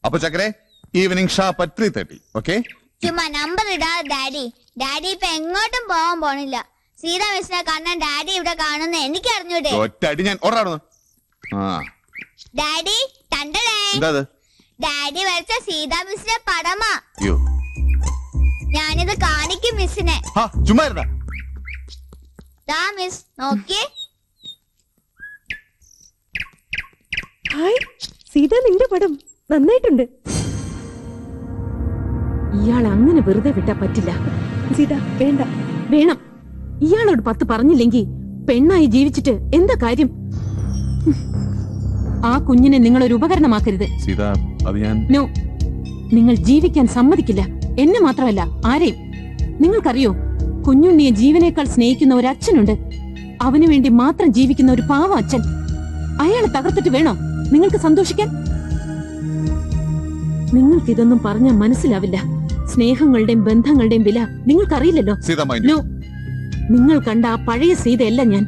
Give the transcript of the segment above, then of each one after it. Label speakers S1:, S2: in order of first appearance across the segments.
S1: അപ്പൊ ചക്കരെ evening shop at 3:30. Okay?
S2: ചുമ്മാ നമ്പർ ഇടാ ഡാഡി. ഡാഡി ഇപ്പൊ എങ്ങോട്ടും പോവാൻ പോണില്ല. സീതാ മിസ്സിനെ കാണാൻ ഡാഡി ഇവിടെ കാണുന്ന എനിക്ക് അറിഞ്ഞൂടെ?
S1: ഒറ്റടി ഞാൻ ഓടാണോ?
S2: ഡാഡി ഡാഡി വരച്ച സീതാ മിസ്സിന്റെ പടമാ. ഞാനിത് കാണിക്കും മിസ്സിനെ.
S1: ചുമ്മാ
S2: മിസ് നോക്കിയേ.
S3: ഹായ് സീത, നിന്റെ പടം നന്നായിട്ടുണ്ട്.
S4: ഇയാൾ അങ്ങനെ വെറുതെ വിട്ടാ പറ്റില്ല.
S3: സീത വേണ്ട.
S4: വേണം. ഇയാളോട് 10 പറഞ്ഞില്ലെങ്കിൽ പെണ്ണായി ജീവിച്ചിട്ട് എന്താ കാര്യം? ആ കുഞ്ഞിനെ നിങ്ങൾ ഒരു ഉപകരണമാക്കരുത്. നോ, നിങ്ങൾ ജീവിക്കാൻ സമ്മതിക്കില്ല. എന്നെ മാത്രമല്ല ആരെയും. നിങ്ങൾക്കറിയോ, കുഞ്ഞുണ്ണിയെ ജീവനേക്കാൾ സ്നേഹിക്കുന്ന ഒരു അച്ഛനുണ്ട്. അവനു വേണ്ടി മാത്രം ജീവിക്കുന്ന ഒരു പാവ അച്ഛൻ. അയാളെ തകർത്തിട്ട് വേണോ നിങ്ങൾക്ക് സന്തോഷിക്കാൻ? നിങ്ങൾക്കിതൊന്നും പറഞ്ഞാൽ മനസ്സിലാവില്ല. സ്നേഹങ്ങളുടെയും ബന്ധങ്ങളുടെയും വില നിങ്ങൾക്കറിയില്ലല്ലോ. നോ, നിങ്ങൾ കണ്ട ആ പഴയ സീതയല്ല ഞാൻ.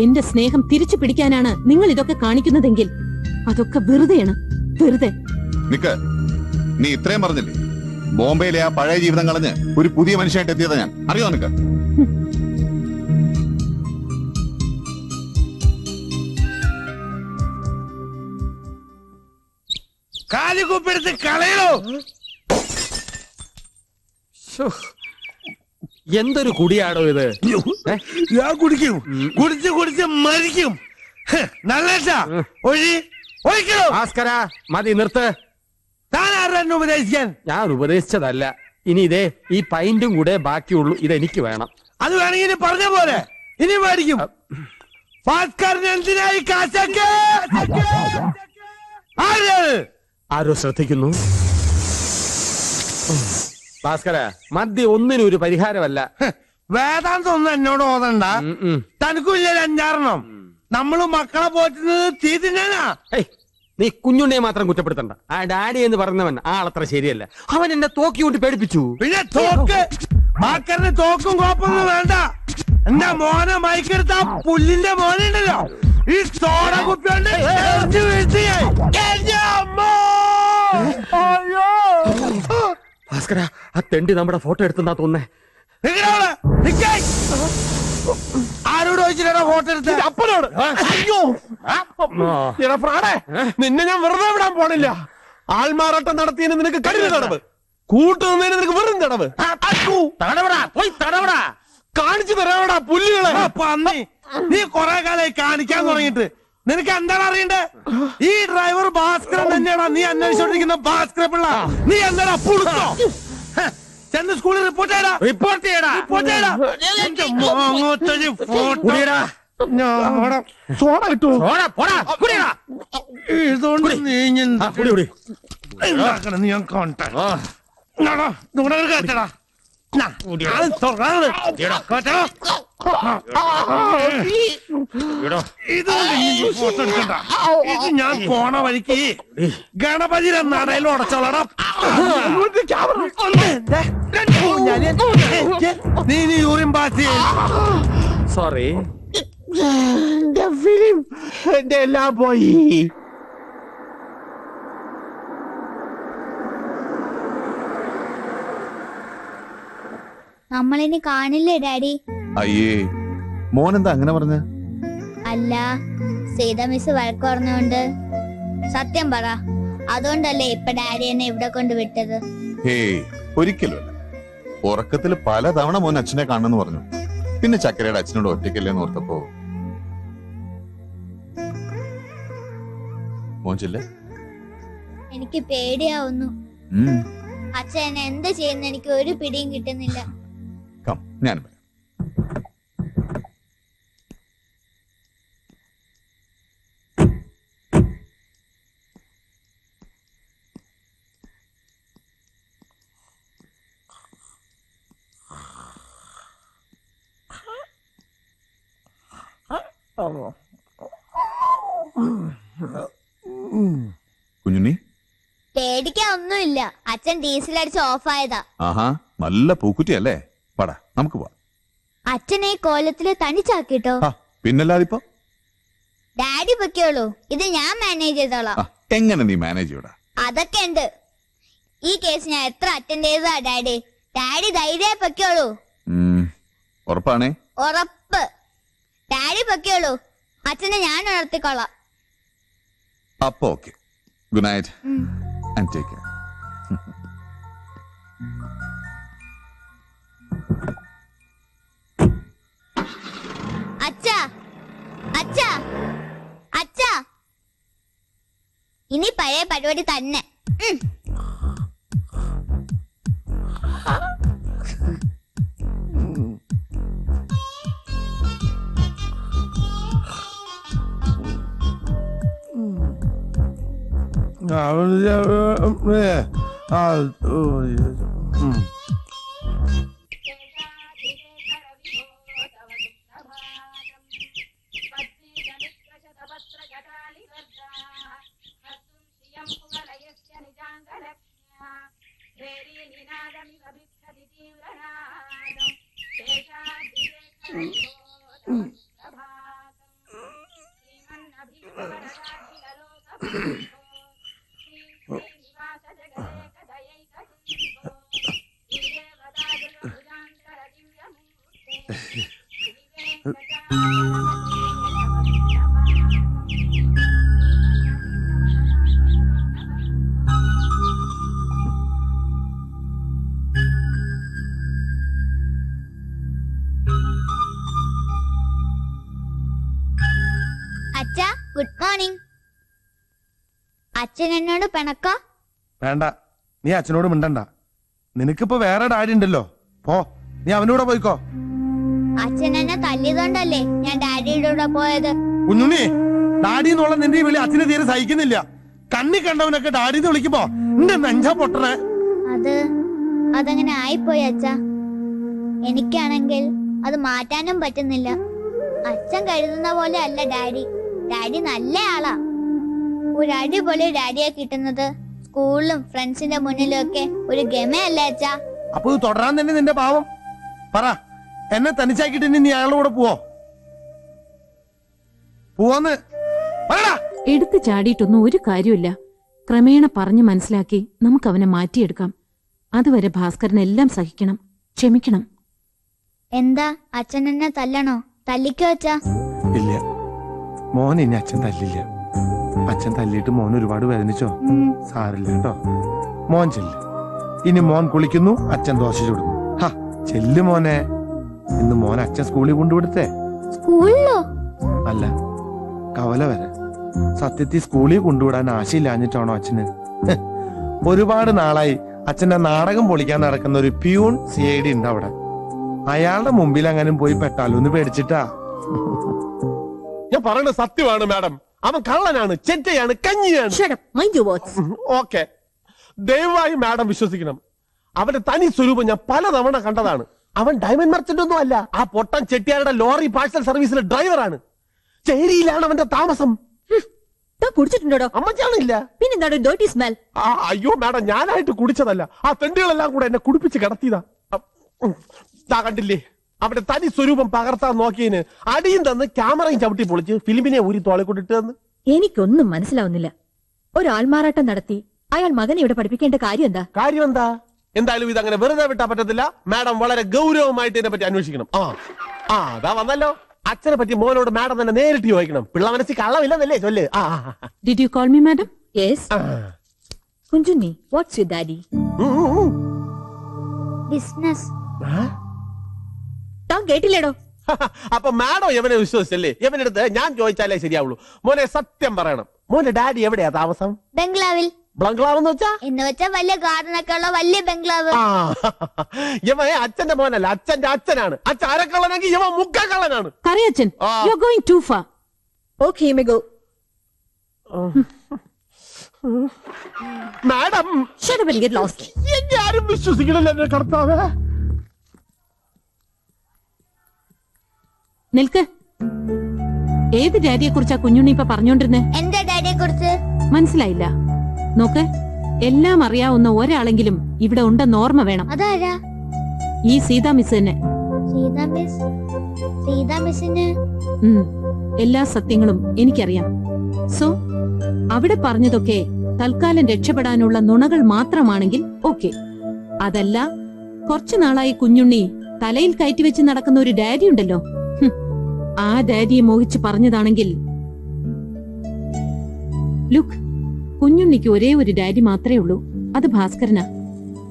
S4: എന്റെ സ്നേഹം തിരിച്ചു പിടിക്കാനാണ് നിങ്ങൾ ഇതൊക്കെ കാണിക്കുന്നതെങ്കിൽ അതൊക്കെ വെറുതെയാണ്. വെറുതെ.
S1: നീ ഇത്രയും പറഞ്ഞില്ലേ? ബോംബെയിലെ ആ പഴയ ജീവിതം കളഞ്ഞ് ഒരു പുതിയ മനുഷ്യനായിട്ട് എത്തിയതാ ഞാൻ. അറിയോ നിനക്ക്?
S5: കാലുകുപ്പെടുത്ത് കളയണോ?
S6: എന്തൊരു കുടിയാടോ ഇത്?
S5: ഞാൻ കുടിക്കും. കുടിച്ച് കുടിച്ച് മരിക്കും. നല്ല ഒഴിക്കണോ?
S6: ഭാസ്കര, മതി, നിർത്ത്.
S5: താൻ ആരെന്നെ ഉപദേശിക്കാൻ?
S6: ഞാൻ ഉപദേശിച്ചതല്ല. ഇനി ഇതേ ഈ പൈന്റും കൂടെ ബാക്കിയുള്ളൂ. ഇതെനിക്ക് വേണം.
S5: അത് വേണമെങ്കിൽ പറഞ്ഞ പോലെ ഇനി മേടിക്കും. ഭാസ്കറിന് എന്തിനായി കാശൊക്കെ?
S6: ആരോ ശ്രദ്ധിക്കുന്നു. ഭാസ്കര, മദ്യം ഒന്നിനും ഒരു പരിഹാരമല്ല.
S5: വേദാന്തം ഒന്നും എന്നോട് ഓതണ്ട. തനിക്കുമില്ല 5-6 നമ്മള് മക്കളെ പോറ്റുന്നത് തീ തിന്നാനാ.
S6: നീ കുഞ്ഞുണ്ണിയെ മാത്രം കുറ്റപ്പെടുത്തണ്ട. ആ ഡാഡി എന്ന് പറഞ്ഞവൻ ആളത്ര ശരിയല്ല. അവൻ എന്നെ തോക്കി കൊണ്ട് പേടിപ്പിച്ചു.
S5: പിന്നെ തോക്ക് ഭാസ്കറിന് തോക്കും കോപ്പൊന്നും വേണ്ട. എന്റെ മോനെ മയക്കെടുത്ത പുല്ലിന്റെ മോനുണ്ടല്ലോ, ഈ സോഡ കുപ്പിയോണ്ട്
S6: ഭാസ്കര, ആ തെണ്ടി നമ്മുടെ ഫോട്ടോ എടുത്തെന്നാ തോന്നേ.
S5: ആരോട് ചോദിച്ചിട്ടാ ഫോട്ടോ എടുത്ത്?
S6: അപ്പനോട്.
S5: അയ്യോ
S6: നിന്നെ ഞാൻ വെറുതെ വിടാൻ പോണില്ല. ആൾമാറാട്ടം നടത്തിയതിന് നിനക്ക് കഠിന തടവ്, കൂട്ടുന്നതിന് നിനക്ക് വെറും തടവ്. കാണിച്ചു തരാവടാ പുല്ലുകളെ.
S5: പന്നി, നീ കൊറേ കാലമായി കാണിക്കാൻ തുടങ്ങിയിട്ട്. നിനക്ക് എന്താണ് അറിയണ്ടേ? ഈ ഡ്രൈവർ ഭാസ്കരൻ തന്നെയാടാ നീ അന്വേഷിച്ചോണ്ടിരിക്കുന്ന ഭാസ്കര പിള്ള. നീ എന്താടാ പുളുത്തോ? ചെന്ന് സ്കൂളിൽ റിപ്പോർട്ട് ചെയ്യടാ.
S6: റിപ്പോർട്ട് ചെയ്യടാ.
S5: സോഡ കിട്ടുമോ? ഇതുകൊണ്ട് നീ ഞാൻ കാണട്ടെ. കേട്ടടാ ഇത് ഞാൻ പോണ വഴിക്ക് ഗണപതിരെ നടയിൽ ഉടച്ചോളടാ. നീ യൂറിൻ പാസ്.
S6: സോറി,
S5: ഫിലിം എന്റെ എല്ലാം പോയി.
S2: നമ്മളിനി കാണില്ലേ ഡാഡി?
S1: അയ്യേ, മോനെന്താ അങ്ങനെ പറഞ്ഞ?
S2: അല്ല, സീത മിസ് വഴക്ക് പറഞ്ഞോണ്ട്. സത്യം പറ, അതുകൊണ്ടല്ലേ ഇപ്പൊ ഡാഡി എന്നെ ഇവിടെ കൊണ്ട് വിട്ടത്?
S1: ഹേയ്, ഒരിക്കലുമല്ല. ഉറക്കത്തിൽ പല തവണ മോൻ അച്ഛനെ കാണുന്നു പറഞ്ഞു. പിന്നെ ചക്കരയുടെ അച്ഛനോട് ഒറ്റയ്ക്കല്ലേന്ന് ഓർത്തപ്പോ മോൻ ചെല്ലേ.
S2: എനിക്ക് പേടിയാവുന്നു. അച്ഛൻ എന്നെ എന്ത് ചെയ്യുന്ന എനിക്ക് ഒരു പിടിയും കിട്ടുന്നില്ല.
S1: ഞാൻ കുഞ്ഞുണ്ണി,
S2: പേടിക്കാൻ ഒന്നുമില്ല. അച്ഛൻ ഡീസൽ അടിച്ച് ഓഫായതാ.
S1: ആഹാ, നല്ല പൂക്കുറ്റിയല്ലേ. പടാ, നമുക്ക് പോവാം.
S2: അച്ഛനെ കോലത്തില് തനിച്ചാക്കിട്ടോ?
S1: പിന്നല്ലാതിപ്പോ
S2: ഡാഡി പൊക്കോളൂ, ഇത് ഞാൻ മാനേജ് ചെയ്തോളാം.
S1: എങ്ങനെ നീ മാനേജ് ചെയ്യൂടാ?
S2: അതൊക്കെ ഉണ്ട്. ഈ കേസ് ഞാൻ എത്ര അറ്റൻഡ് ചെയ്തതാ ഡാഡി. ഡാഡി ധൈര്യം പൊക്കോളൂ.
S1: ഉറപ്പാണേ?
S2: ഉറപ്പ്. ഡാഡി പൊക്കോളൂ, അച്ഛനെ ഞാൻ ഉണർത്തിക്കൊള്ളാം.
S1: അപ്പൊ okay. Good night and take care.
S2: അച്ഛാ, അച്ഛാ, അച്ഛാ, ഇനി പഴയ പരിപാടി തന്നെ. അച്ഛാ, ഗുഡ് മോർണിംഗ്. അച്ഛൻ എന്നോട് പിണക്ക?
S5: വേണ്ട, നീ അച്ഛനോട് മിണ്ടണ്ട. നിനക്കിപ്പോ വേറെ ഡാഡി ഉണ്ടല്ലോ. പോ, നീ അവനൂടെ പോയിക്കോ.
S2: അച്ഛൻ എന്നെ തല്ലിയതുകൊണ്ടല്ലേ ഞാൻ ഡാഡിയുടെ കൂടെ പോയത്.
S5: കുഞ്ഞുണ്ണി, ഡാഡി എന്നുള്ള നിന്റെ ഈ വിളി അച്ഛനെ തീരെ സഹിക്കുന്നില്ല. കണ്ണി കണ്ടവനൊക്കെ ഡാഡി എന്ന് വിളിക്കുമ്പോ നിന്റെ നെഞ്ചാ പൊട്ടണേ.
S2: അതങ്ങനെ ആയിപ്പോയി അച്ഛാ. എനിക്കാണെങ്കിൽ അത് മാറ്റാനും പറ്റുന്നില്ല. അച്ഛൻ കരുതുന്ന പോലെ അല്ല ഡാഡി. ഡാഡി നല്ല ആളാ. ഒരു അടിപൊളി ഡാഡിയെ കിട്ടുന്നത് സ്കൂളിലും ഫ്രണ്ട്സിന്റെ മുന്നിലും ഒക്കെ ഒരു ഗമയല്ലേ അച്ഛാ?
S5: അപ്പൊ ഇത് തുടരാൻ തന്നെ നിന്റെ പാവം. പറ, എന്നെ തനിച്ചാക്കിട്ട് നീ അയാളുടെ കൂടെ പോവോന്ന് പറടാ.
S4: എടുത്തു ചാടിയിട്ടൊന്നും ഒരു കാര്യമില്ല. ക്രമേണ പറഞ്ഞു മനസ്സിലാക്കി നമുക്ക് അവനെ മാറ്റിയെടുക്കാം. അതുവരെ ഭാസ്കരൻ എല്ലാം സഹിക്കണം, ക്ഷമിക്കണം.
S2: എന്താ, അച്ഛൻ എന്നെ തല്ലണോ? തല്ലിക്കോ അച്ഛാ?
S5: ഇല്ല, മോൻ ഇനി അച്ഛൻ തല്ലില്ല. അച്ഛൻ തല്ലിയിട്ട് മോൻ ഒരുപാട് വേദനിച്ചോ? സാരില്ല കേട്ടോ. മോൻ ചെല്ല്. ഇനി മോൻ കുളിക്കുന്നു, അച്ഛൻ ദോശ ചുടുന്നു. ഹാ, ചെല്ല് മോനെ. ഇന്ന് മോൻ അച്ഛൻ സ്കൂളിൽ കൊണ്ടുവിടുത്തേ.
S2: സ്കൂളിലോ?
S5: അല്ല, കവല വരെ. സത്യത്തിൽ സ്കൂളിൽ കൊണ്ടുവിടാൻ ആശയില്ലാഞ്ഞിട്ടാണോ അച്ഛന്? ഒരുപാട് നാളായി അച്ഛന്റെ നാടകം പൊളിക്കാൻ നടക്കുന്ന ഒരു പ്യൂൺ CID ഉണ്ട് അവിടെ. അയാളുടെ മുമ്പിൽ അങ്ങനെ പോയി പെട്ടാലോ എന്ന് പേടിച്ചിട്ടാ.
S6: ഞാൻ പറയുന്നത് സത്യമാണ് മാഡം. അവൻ കള്ളനാണ്, ചെറ്റയാണ്, കഞ്ഞിയാണ്. ഓക്കെ, ദയവായി മാഡം വിശ്വസിക്കണം. അവന്റെ തനി സ്വരൂപം ഞാൻ പലതവണ കണ്ടതാണ്. അവൻ ഡയമണ്ട് മർച്ചന്റ് ഒന്നും അല്ല. ആ പൊട്ടൻ ചെട്ടിയാരുടെ ലോറി പാഴ്സൽ സർവീസിലെ ഡ്രൈവറാണ്. ചേരിയിലാണ് അവന്റെ താമസം.
S3: കുടിച്ചിട്ടുണ്ടോ?
S6: അമ്മച്ചാണില്ല.
S3: പിന്നെന്താണ് ഡേർട്ടി സ്മെൽ?
S6: അയ്യോ മാഡം, ഞാനായിട്ട് കുടിച്ചതല്ല. ആ തെണ്ടുകളെല്ലാം കൂടെ എന്നെ കുടിപ്പിച്ച് കിടത്തിയതാ. കണ്ടില്ലേ, അവന്റെ തനി സ്വരൂപം പകർത്താൻ നോക്കിയതിന് അടിയും തന്ന് ക്യാമറയും ചവിട്ടി പൊളിച്ച് ഫിലിമിനെ ഊരി തോളിക്കൊണ്ടിട്ട് തന്ന്.
S3: എനിക്കൊന്നും മനസ്സിലാവുന്നില്ല. ഒരു ആൾമാറാട്ടം നടത്തി അയാൾ മകനെ ഇവിടെ പഠിപ്പിക്കേണ്ട കാര്യം എന്താ?
S6: കാര്യം എന്താ? എന്തായാലും ഇത് അങ്ങനെ വെറുതെ വിട്ടാ പറ്റത്തില്ല. മാഡം വളരെ ഗൗരവമായിട്ട് ഇതിനെ പറ്റി അന്വേഷിക്കണം. അതാ വന്നല്ലോ. അച്ഛനെ പറ്റി മോനോട് മാഡം തന്നെ നേരിട്ട് ചോദിക്കണം. പിള്ള മനസ്സിൽ കള്ളമില്ലെന്നല്ലേ ചൊല്ല്.
S4: Did you call me, madam?
S3: Yes. Kunjunni, what's your daddy?
S2: Business.
S3: താൻ കേട്ടില്ലേടോ?
S6: അപ്പൊ മാഡം എവനെ വിശ്വസിച്ചല്ലേ? എവന്റെ അടുത്ത് ഞാൻ ചോദിച്ചാലേ ശരിയാവുള്ളൂ. മോനെ സത്യം പറയണം, മോന്റെ ഡാഡി എവിടെയാ താമസം?
S2: ബംഗ്ലാവിൽ.
S6: ബംഗ്ലാവ് എന്ന്
S2: വെച്ചാ വലിയ ഗാർഡനൊക്കെ ഉള്ള വലിയ ബംഗ്ലാവ്.
S6: ഇവൻ അച്ഛന്റെ മോനല്ല, അച്ഛന്റെ അച്ഛനാണ്. അച്ഛൻ അരക്കള്ളനെങ്കിൽ ഇവൻ മുക്കക്കള്ളനാണ്.
S4: കറിയച്ഛൻ, you are going too far.
S3: Okay, you may go.
S6: Madam,
S3: Shut up and get lost.
S6: എന്നെ ആരും വിശ്വസിക്കണല്ലോ എന്നെ കർത്താവേ.
S4: നിൽക്ക്. ഏത് ഡാഡിയെ കുറിച്ചാ കുഞ്ഞുണ്ണി ഇപ്പൊ പറഞ്ഞോണ്ടിരുന്നേ?
S2: എന്റെ ഡാഡിയെ കുറിച്ച്.
S4: മനസ്സിലായില്ല. നോക്ക്, എല്ലാം അറിയാവുന്ന ഒരാളെങ്കിലും ഇവിടെ ഉണ്ടെന്ന് ഓർമ്മ വേണം.
S2: അതാരാ?
S4: ഈ സീതാ മിസ് തന്നെ.
S2: സീതാ മിസ്സിന്
S4: എല്ലാ സത്യങ്ങളും എനിക്കറിയാം. സോ അവിടെ പറഞ്ഞതൊക്കെ തൽക്കാലം രക്ഷപ്പെടാനുള്ള നുണകൾ മാത്രമാണെങ്കിൽ ഓക്കെ. അതല്ല, കുറച്ചു നാളായി കുഞ്ഞുണ്ണി തലയിൽ കയറ്റിവെച്ച് നടക്കുന്ന ഒരു ഡാഡി ഉണ്ടല്ലോ, ആ ഡാഡിയെ മോഹിച്ച് പറഞ്ഞതാണെങ്കിൽ. ലുക്ക്, കുഞ്ഞുണ്ണിക്ക് ഒരേ ഒരു ഡാഡി മാത്രമേ ഉള്ളൂ, അത് ഭാസ്കരനാ.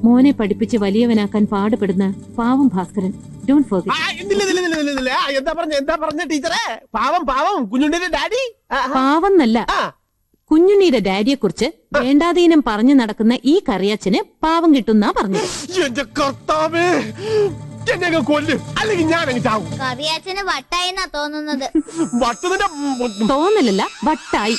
S4: മോനെ പഠിപ്പിച്ച് വലിയവനാക്കാൻ പാടുപെടുന്ന പാവം ഭാസ്കരൻ. Don't forget.
S6: എന്താ പറഞ്ഞ ടീച്ചറെ? പാവം പാവം കുഞ്ഞുണ്ണിയുടെ ഡാഡി.
S4: പാവം എന്നല്ല, കുഞ്ഞുണ്ണിയുടെ ഡാഡിയെ കുറിച്ച് വേണ്ടാതീനം പറഞ്ഞു നടക്കുന്ന ഈ കറിയാച്ചന് പാവം കിട്ടുന്നാ പറഞ്ഞു.
S6: എന്റെ കർത്താവേ, എന്നെ കൊല്ലും, അല്ലെങ്കിൽ ഞാൻ അങ്ങ് ചാവും.
S2: കറിയാച്ചന് വട്ടായിന്നാ തോന്നുന്നത്.
S6: വട്ടുന്നതിന്റെ
S4: തോന്നലല്ല, വട്ടായി.